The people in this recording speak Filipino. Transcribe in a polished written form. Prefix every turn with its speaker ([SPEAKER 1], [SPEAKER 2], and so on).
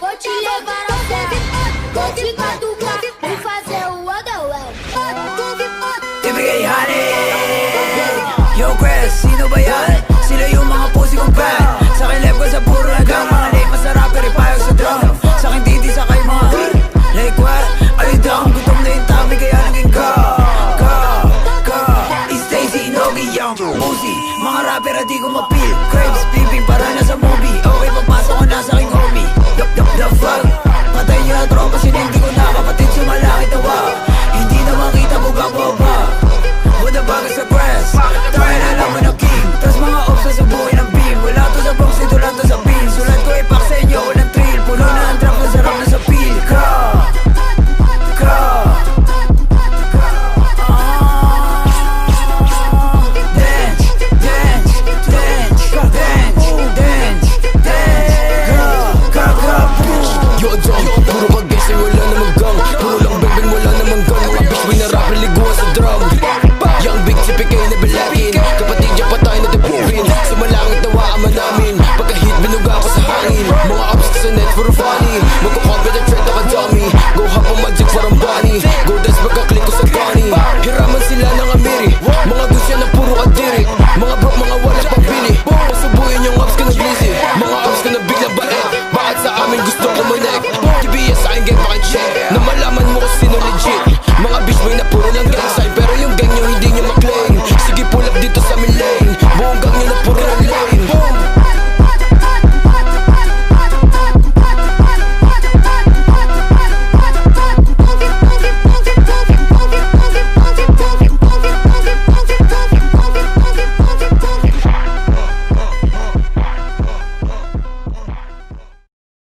[SPEAKER 1] Vou te levar ao céu, vou te catucar e fazer o Underwear.
[SPEAKER 2] Ibigay honey. Yo Chris, sino ba yan? Sila yung mga pussy kong fan. Sa akin left ko sa puro nagang mga late. Masarap pero payag sa drum. Sa akin titi sa kay mga like what? Are you down? Gutom na yung tummy kaya naging ka It's Stacy, Inogi, Young Pussy, mga rapper at di ko mapil.